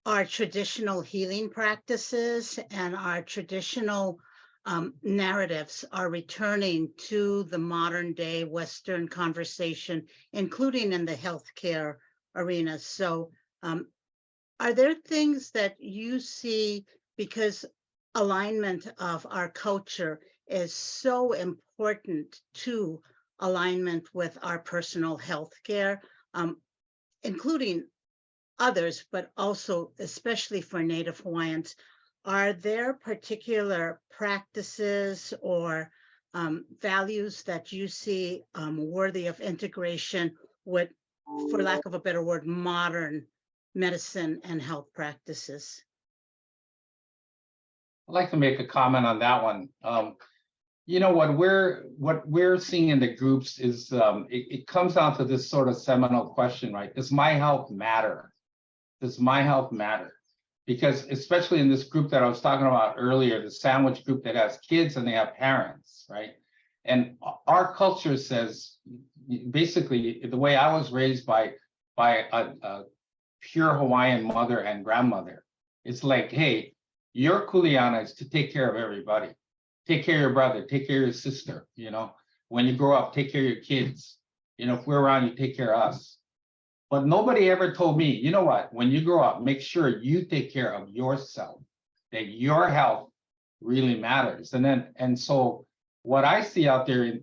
our traditional healing practices and our traditional narratives are returning to the modern day Western conversation, including in the healthcare arena. So are there things that you see, because alignment of our culture is so important to alignment with our personal health care, including others, but also especially for Native Hawaiians, are there particular practices or values that you see worthy of integration with, for lack of a better word, modern medicine and health practices? I'd like to make a comment on that one. You know, what we're seeing in the groups is it comes down to this sort of seminal question, right? Does my health matter? Does my health matter? Because especially in this group that I was talking about earlier, the sandwich group that has kids and they have parents, right? And our culture says, basically, the way I was raised by a pure Hawaiian mother and grandmother, it's like, hey, your kuleana is to take care of everybody. Take care of your brother, take care of your sister, you know. When you grow up, take care of your kids. You know, if we're around, you take care of us. But nobody ever told me, you know what, when you grow up, make sure you take care of yourself, that your health really matters. And so what I see out there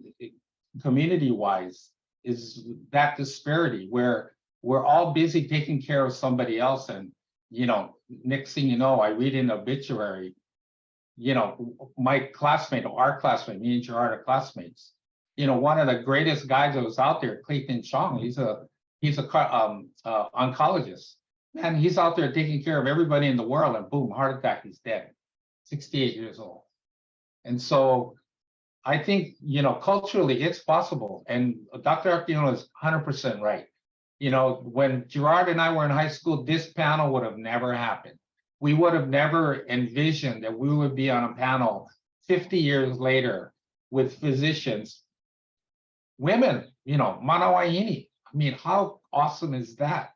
community-wise is that disparity where we're all busy taking care of somebody else. And, you know, next thing you know, I read an obituary, you know, my classmate or our classmate, me and Gerard are classmates. You know, one of the greatest guys that was out there, Clayton Chong, he's a oncologist, and he's out there taking care of everybody in the world, and boom, heart attack, he's dead, 68 years old. And so I think, you know, culturally it's possible. And Dr. Akiona is 100% right. You know, when Gerard and I were in high school, this panel would have never happened. We would have never envisioned that we would be on a panel 50 years later with physicians, women, you know, Manawaini. I mean, how awesome is that?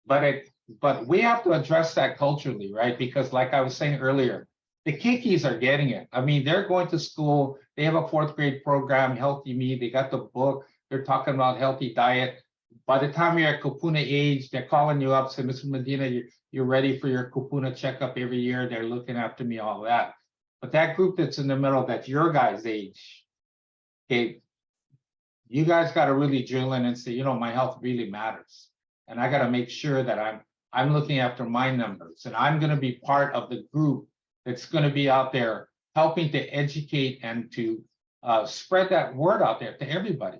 But we have to address that culturally, right? Because like I was saying earlier, the kikis are getting it. I mean, they're going to school. They have a 4th grade program, Healthy Me. They got the book. They're talking about healthy diet. By the time you're at kupuna age, they're calling you up, say, Mr. Medina, you're ready for your kupuna checkup every year. They're looking after me, all that. But that group that's in the middle, that's your guys' age, okay, you guys got to really drill in and say, you know, my health really matters. And I got to make sure that I'm looking after my numbers. And I'm going to be part of the group that's going to be out there helping to educate and to spread that word out there to everybody.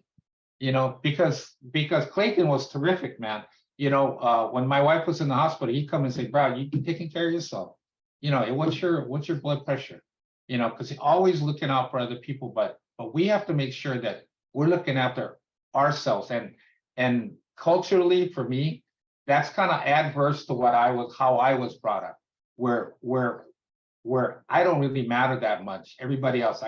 You know, because Clayton was terrific, man. You know, when my wife was in the hospital, he'd come and say, "Bro, you taking care of yourself. You know, what's your blood pressure? You know, because he's always looking out for other people. But we have to make sure that we're looking after ourselves. And culturally, for me, that's kind of adverse to how I was brought up, where I don't really matter that much. Everybody else,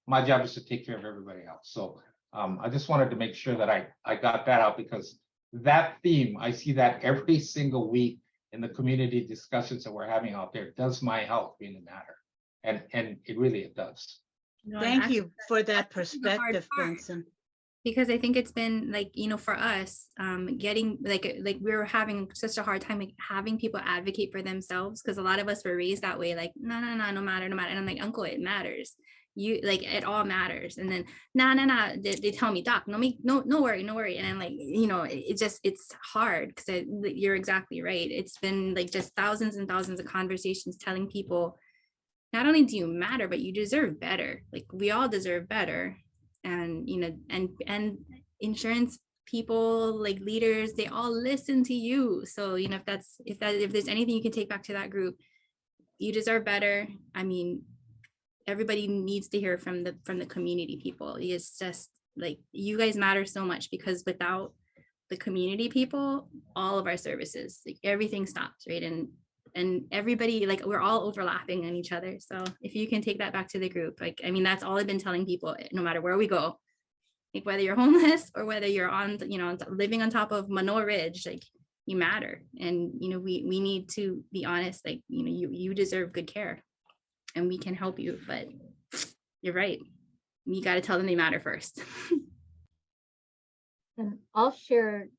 my job is to take care of everybody else. So I just wanted to make sure that I got that out, because that theme, I see that every single week in the community discussions that we're having out there. Does my health really matter? And it does. No, and Thank actually, you for that that's the hard perspective, part. Benson. Because I think it's been like, you know, for us, getting like we were having such a hard time like having people advocate for themselves, because a lot of us were raised that way, like no matter. And I'm like, uncle, it matters. You like, it all matters. And then they tell me, doc, no worry. And I'm like, you know, it's hard, because you're exactly right. It's been like just thousands and thousands of conversations telling people, not only do you matter, but you deserve better. Like we all deserve better. And, you know, and insurance people, like leaders, they all listen to you. So, you know, if there's anything you can take back to that group, you deserve better. I mean, everybody needs to hear from the community people. It's just like, you guys matter so much, because without the community people, all of our services, like everything stops, right? And and everybody, like, we're all overlapping on each other. So if you can take that back to the group, like, I mean, that's all I've been telling people, no matter where we go, like whether you're homeless or whether you're on, you know, living on top of Manoa Ridge, like, you matter. And, you know, we need to be honest, like, you know, you deserve good care and we can help you, but you're right. You got to tell them they matter first. And I'll share,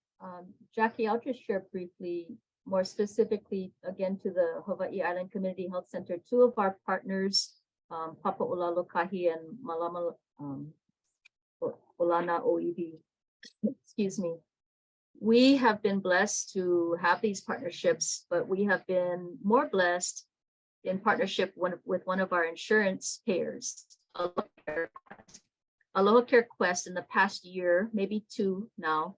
Jacqui, I'll just share briefly, more specifically, again, to the Hawaii Island Community Health Center, two of our partners, Papa Ulalokahi and Malama Olana Oiwi, excuse me. We have been blessed to have these partnerships, but we have been more blessed in partnership with one of our insurance payers, Aloha Care Quest, in the past year, maybe two now,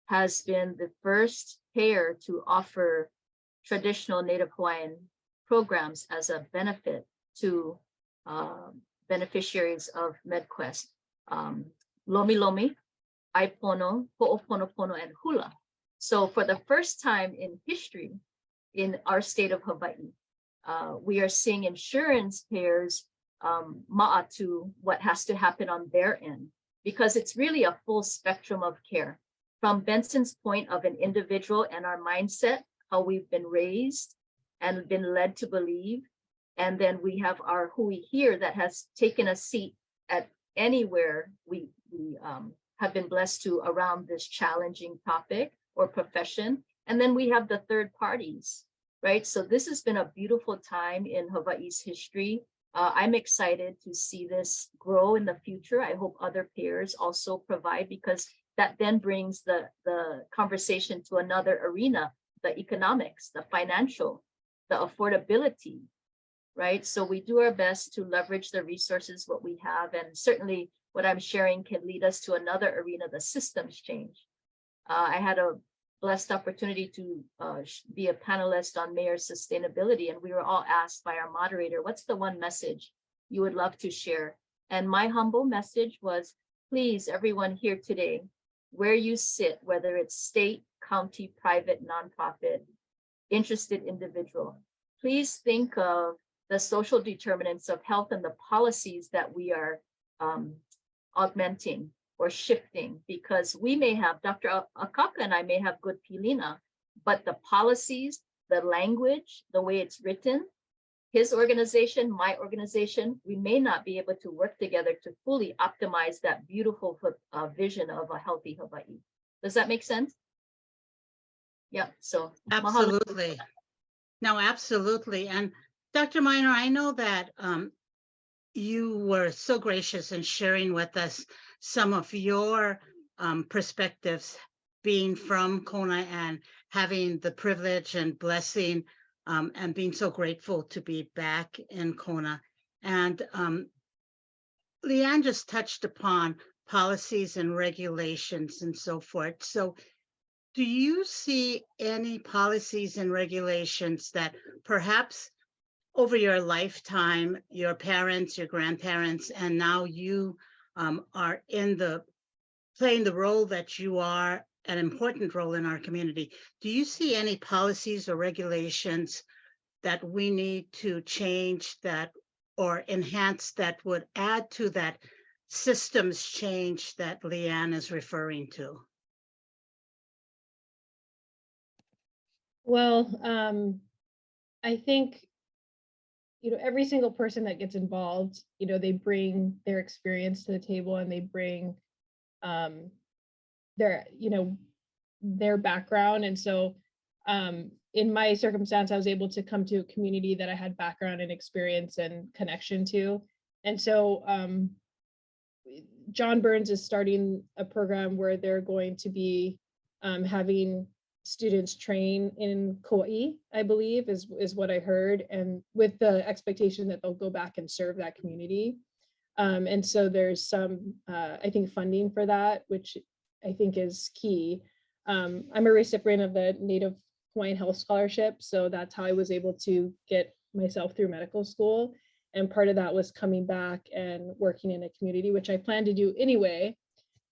has been the first payer to offer traditional Native Hawaiian programs as a benefit to beneficiaries of MedQuest. Lomi Lomi, Aipono, Ho'oponopono, and Hula. So for the first time in history in our state of Hawaii, we are seeing insurance payers ma'atu what has to happen on their end, because it's really a full spectrum of care. From Benson's point of an individual and our mindset, how we've been raised and been led to believe. And then we have our hui here that has taken a seat at anywhere we have been blessed to around this challenging topic or profession. And then we have the third parties, right? So this has been a beautiful time in Hawaii's history. I'm excited to see this grow in the future. I hope other payers also provide, because that then brings the conversation to another arena, the economics, the financial, the affordability, right? So we do our best to leverage the resources, what we have, and certainly what I'm sharing can lead us to another arena, the systems change. I had a blessed opportunity to be a panelist on mayor sustainability, and we were all asked by our moderator, what's the one message you would love to share? And my humble message was, please, everyone here today, where you sit, whether it's state, county, private, nonprofit, interested individual, please think of the social determinants of health and the policies that we are augmenting or shifting, because we may have, Dr. Akaka and I may have good pilina, but the policies, the language, the way it's written, his organization, my organization, we may not be able to work together to fully optimize that beautiful vision of a healthy Hawaii. Does that make sense? Yeah, so. Absolutely. No, absolutely. And Dr. Minor, I know that you were so gracious in sharing with us some of your perspectives, being from Kona and having the privilege and blessing and being so grateful to be back in Kona. And Leanne just touched upon policies and regulations and so forth. So do you see any policies and regulations that perhaps over your lifetime, your parents, your grandparents, and now you are playing the role that you are, an important role in our community. Do you see any policies or regulations that we need to change that or enhance that would add to that systems change that Leanne is referring to? Well, I think, every single person that gets involved, they bring their experience to the table, and they bring their background. And so in my circumstance, I was able to come to a community that I had background and experience and connection to. And so John Burns is starting a program where they're going to be having students train in Kauai, I believe, is what I heard, and with the expectation that they'll go back and serve that community. And so there's some, I think, funding for that, which I think is key. I'm a recipient of the Native Hawaiian Health Scholarship, so that's how I was able to get myself through medical school. And part of that was coming back and working in a community, which I plan to do anyway.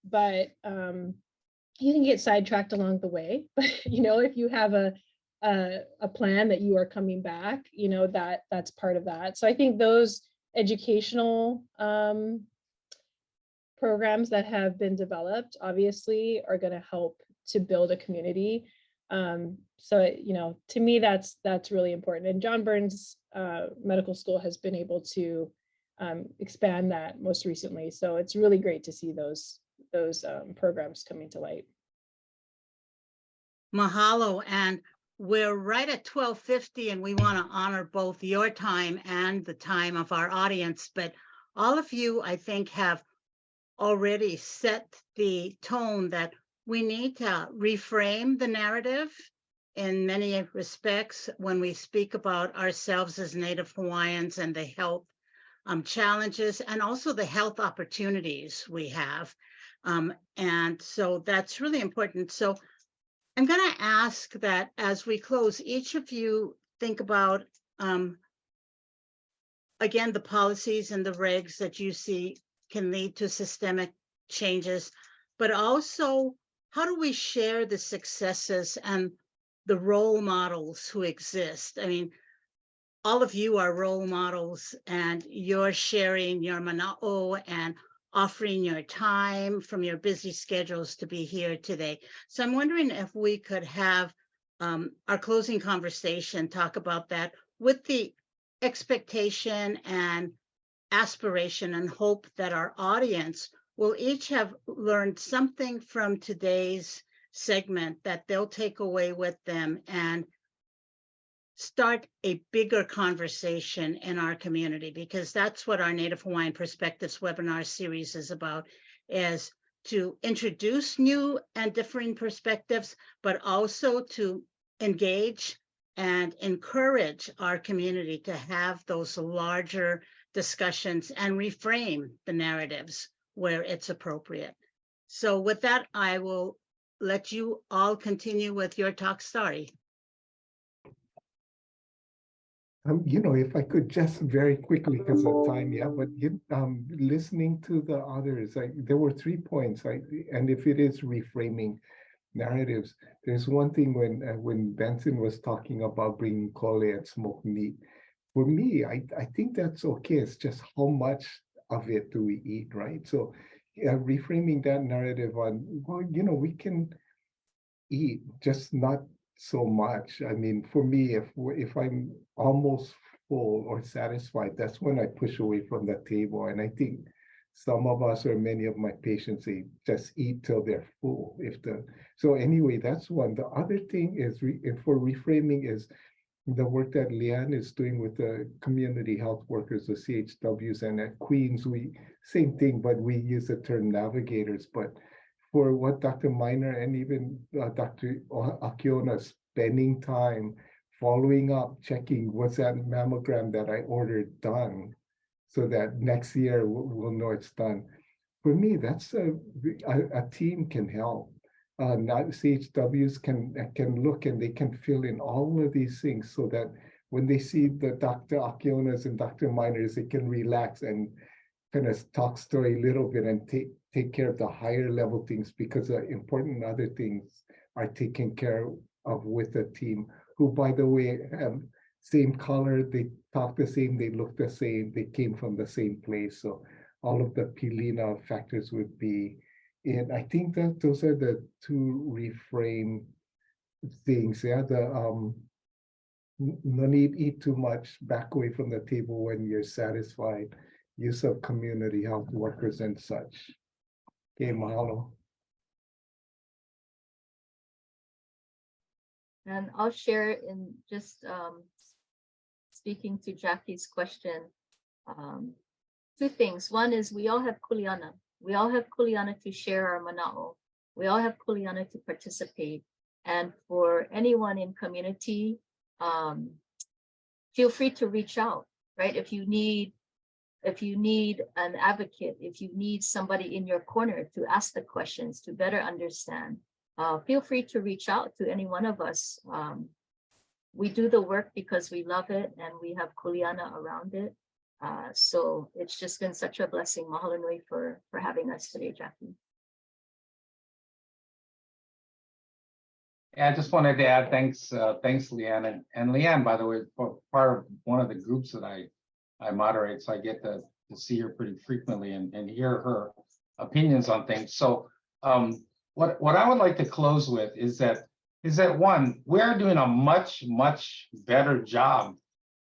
But you can get sidetracked along the way. But if you have a a plan that you are coming back, you know, that's part of that. So I think those educational programs that have been developed obviously are going to help to build a community. So, you know, to me, that's really important. And John Burns Medical School has been able to expand that most recently. So it's really great to see those programs coming to light. Mahalo. And we're right at 12:50 and we want to honor both your time and the time of our audience. But all of you, I think, have already set the tone that we need to reframe the narrative in many respects when we speak about ourselves as Native Hawaiians and the health challenges and also the health opportunities we have. And so that's really important. So I'm going to ask that as we close, each of you think about, again, the policies and the regs that you see can lead to systemic changes, but also how do we share the successes and the role models who exist? I mean, all of you are role models and you're sharing your mana'o and offering your time from your busy schedules to be here today. So I'm wondering if we could have our closing conversation talk about that with the expectation and aspiration and hope that our audience will each have learned something from today's segment that they'll take away with them and start a bigger conversation in our community, because that's what our Native Hawaiian Perspectives webinar series is about, is to introduce new and differing perspectives, but also to engage and encourage our community to have those larger discussions and reframe the narratives where it's appropriate. So with that, I will let you all continue with your talk story. You know, if I could just very quickly because of time, yeah, but listening to the others, there were 3 points, and if it is reframing narratives, there's one thing when Benson was talking about bringing kole and smoked meat. For me, I think that's okay. It's just how much of it do we eat, right? So reframing that narrative on, well, you know, we can eat, just not so much. I mean, for me, if I'm almost full or satisfied, that's when I push away from the table. And I think some of us or many of my patients, they just eat till they're full. So anyway, that's one. The other thing is for reframing is the work that Leanne is doing with the community health workers, the CHWs, and at Queens, same thing, but we use the term navigators. But for what Dr. Miner and even Dr. Akiona, spending time following up, checking what's that mammogram that I ordered done, so that next year we'll know it's done. For me, that's a team can help. Not CHWs can look and they can fill in all of these things so that when they see the Dr. Akionas and Dr. Miners, they can relax and kind of talk story a little bit and take care of the higher level things, because the important other things are taken care of with the team, who, by the way, have same color, they talk the same, they look the same, they came from the same place. So all of the Pilina factors would be, and I think that those are the 2 reframe things. Yeah, the no need eat too much, back away from the table when you're satisfied, use of community health workers and such. Okay, mahalo. And I'll share in just speaking to Jacqui's question, 2 things. One is we all have kuleana. We all have kuleana to share our mana'o. We all have kuleana to participate. And for anyone in community, feel free to reach out, right? If you need an advocate, if you need somebody in your corner to ask the questions, to better understand, feel free to reach out to any one of us. We do the work because we love it and we have kuleana around it. So it's just been such a blessing. Mahalo nui for having us today, Jacqui. Yeah, I just wanted to add thanks, Leanne, and Leanne, by the way, for part of one of the groups that I moderate, so I get to see her pretty frequently and hear her opinions on things. So what I would like to close with is that one, we're doing a much better job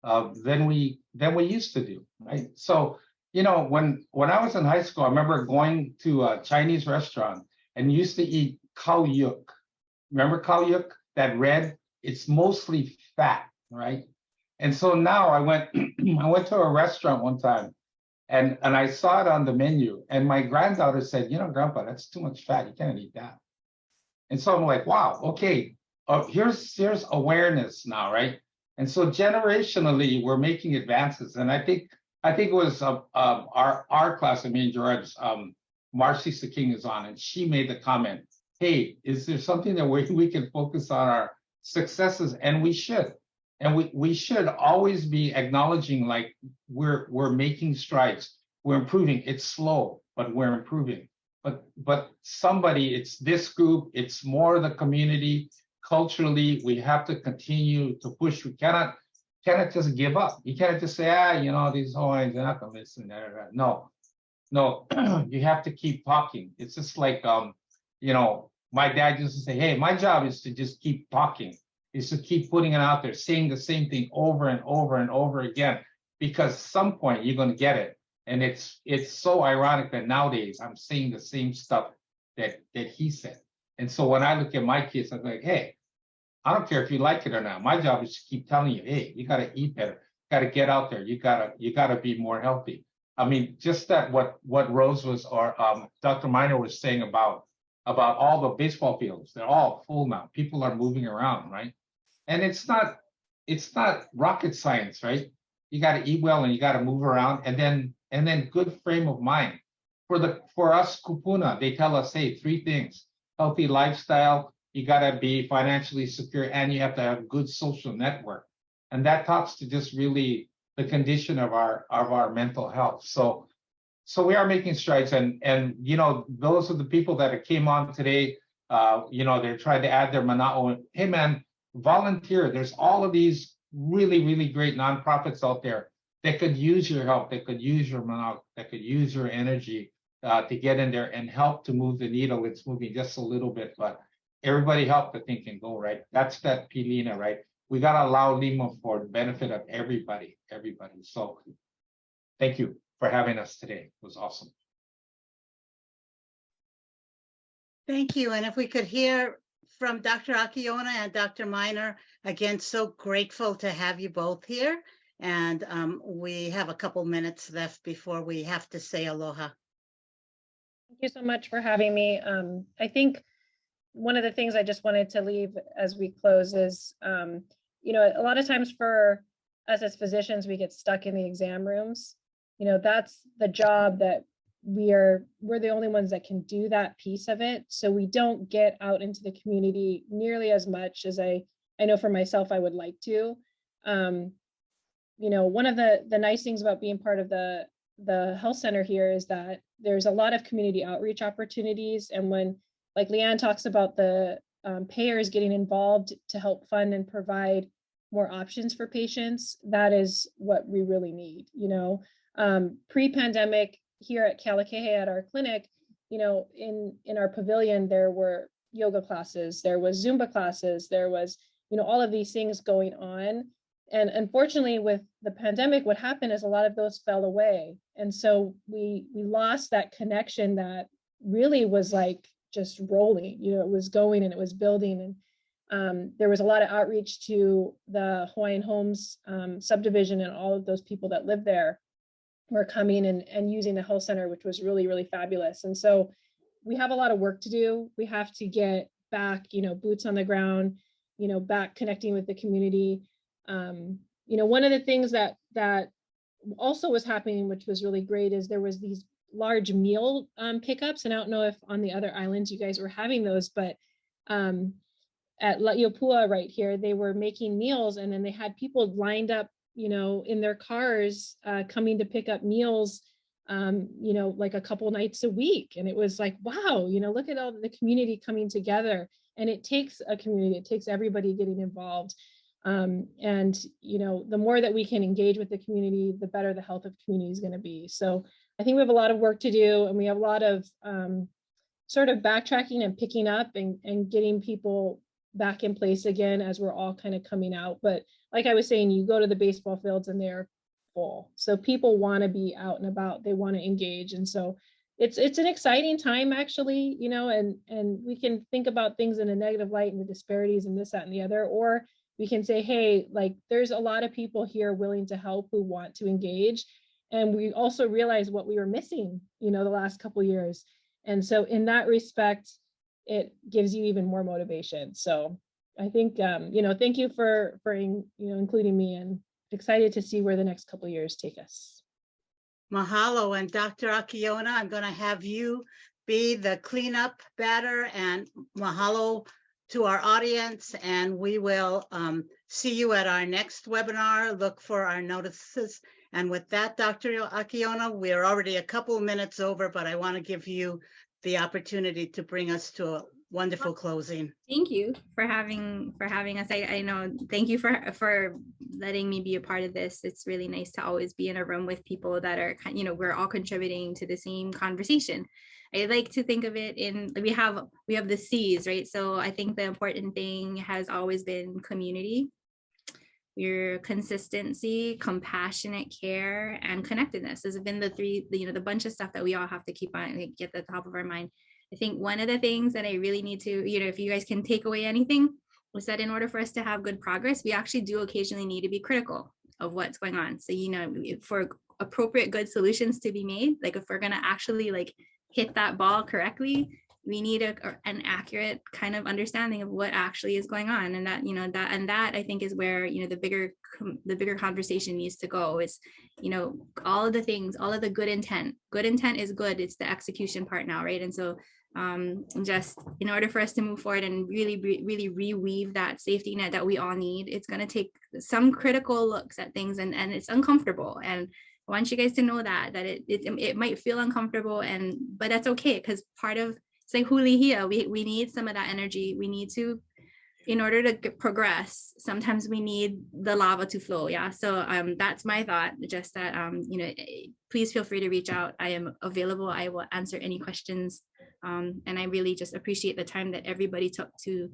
than we used to do, right? So when I was in high school, I remember going to a Chinese restaurant and used to eat kao yuk. Remember kao yuk? That red, it's mostly fat, right? And so now I went to a restaurant one time and I saw it on the menu, and my granddaughter said, Grandpa, that's too much fat. You can't eat that. And so I'm like, wow, okay, here's awareness now, right? And so generationally, we're making advances. And I think it was our class, me and Gerard's, Marcy King is on, and she made the comment, hey, is there something that we can focus on our successes? And we should. And we should always be acknowledging, like, we're making strides, we're improving. It's slow, but we're improving. But somebody, it's this group, it's more the community. Culturally, we have to continue to push. We cannot just give up. You can't just say, these Hawaiians, they're not gonna listen. No, you have to keep talking. It's just like, my dad used to say, hey, my job is to just keep talking, is to keep putting it out there, saying the same thing over and over and over again, because some point you're gonna get it. And it's so ironic that nowadays I'm saying the same stuff that he said. And so when I look at my kids, I'm like, hey, I don't care if you like it or not. My job is to keep telling you, hey, you got to eat better, got to get out there, you got to be more healthy. I mean, just that what Rose was, or Dr. Miner was saying about all the baseball fields, they're all full now. People are moving around, right? And it's not rocket science, right? You got to eat well and you got to move around, and then good frame of mind. For us kupuna, they tell us, hey, 3 things: healthy lifestyle, you got to be financially secure, and you have to have a good social network. And that talks to just really the condition of our mental health. So we are making strides, and those are the people that came on today. They're trying to add their mana'o. Hey man, volunteer. There's all of these really great nonprofits out there that could use your help, that could use your mana'o, that could use your energy to get in there and help to move the needle. It's moving just a little bit, but everybody help the thing can go, right? That's that pilina, right? We got to allow Lima for the benefit of everybody. So thank you for having us today. It was awesome. Thank you. And if we could hear from Dr. Akiona and Dr. Miner, again, so grateful to have you both here. And we have a couple minutes left before we have to say aloha. Thank you so much for having me. I think one of the things I just wanted to leave as we close is, a lot of times for us as physicians, we get stuck in the exam rooms. That's the job that we're the only ones that can do that piece of it. So we don't get out into the community nearly as much as I know for myself I would like to. One of the nice things about being part of the health center here is that there's a lot of community outreach opportunities. And when, like Leanne talks about the payers getting involved to help fund and provide more options for patients, that is what we really need. Pre-pandemic here at Kealakehe at our clinic, in our pavilion, there were yoga classes, there was Zumba classes, there was, all of these things going on. And unfortunately, with the pandemic, what happened is a lot of those fell away. And so we lost that connection that really was like just rolling, it was going and it was building. And there was a lot of outreach to the Hawaiian Homes subdivision, and all of those people that live there were coming and using the health center, which was really fabulous. And so we have a lot of work to do. We have to get back, boots on the ground, back connecting with the community. One of the things that also was happening, which was really great, is there was these large meal pickups. And I don't know if on the other islands you guys were having those, but at La'iopua right here, they were making meals, and then they had people lined up, in their cars coming to pick up meals, like a couple nights a week. And it was like, wow, look at all the community coming together. And it takes a community, it takes everybody getting involved. And, you know, the more that we can engage with the community, the better the health of community is going to be. So I think we have a lot of work to do, and we have a lot of sort of backtracking and picking up and getting people back in place again as we're all kind of coming out. But like I was saying, you go to the baseball fields and they're full. So people want to be out and about, they want to engage. And so it's an exciting time, actually, you know, and we can think about things in a negative light and the disparities and this, that, and the other, or we can say, hey, like there's a lot of people here willing to help who want to engage. And we also realize what we were missing, you know, the last couple of years. And so in that respect, it gives you even more motivation. So I think, you know, thank you for you know, including me, and excited to see where the next couple of years take us. Mahalo. And Dr. Akiona, I'm going to have you be the cleanup batter, and mahalo to our audience. And we will see you at our next webinar. Look for our notices. And with that, Dr. Akiona, we're already a couple of minutes over, but I want to give you the opportunity to bring us to a wonderful closing. Thank you for having us. I know, thank you for letting me be a part of this. It's really nice to always be in a room with people that are, you know, we're all contributing to the same conversation. I like to think of it in, we have the C's, right? So I think the important thing has always been community, your consistency, compassionate care, and connectedness. Those have been the three, you know, the bunch of stuff that we all have to keep on, get at the top of our mind. I think one of the things that I really need to, you know, if you guys can take away anything, was that in order for us to have good progress, we actually do occasionally need to be critical of what's going on. So, you know, for appropriate good solutions to be made, like if we're going to actually like hit that ball correctly, we need an accurate kind of understanding of what actually is going on. And that, you know, that I think is where, you know, the bigger conversation needs to go is, you know, all of the things, all of the good intent is good. It's the execution part now, right? And so just in order for us to move forward and really reweave that safety net that we all need, it's going to take some critical looks at things, and it's uncomfortable. And I want you guys to know that it might feel uncomfortable, but that's okay, because part of, it's like Heely here, we need some of that energy. We need to, in order to progress, sometimes we need the lava to flow. Yeah. So that's my thought, just that, you know, please feel free to reach out. I am available. I will answer any questions. And I really just appreciate the time that everybody took to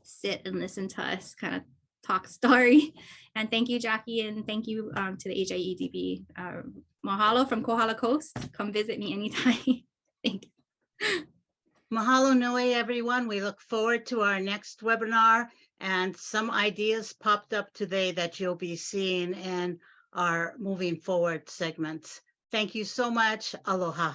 sit and listen to us kind of talk story. And thank you, Jacqui, and thank you to the HIEDB. Mahalo from Kohala Coast. Come visit me anytime. Thank you. Mahalo nui, everyone. We look forward to our next webinar, and some ideas popped up today that you'll be seeing in our moving forward segments. Thank you so much. Aloha.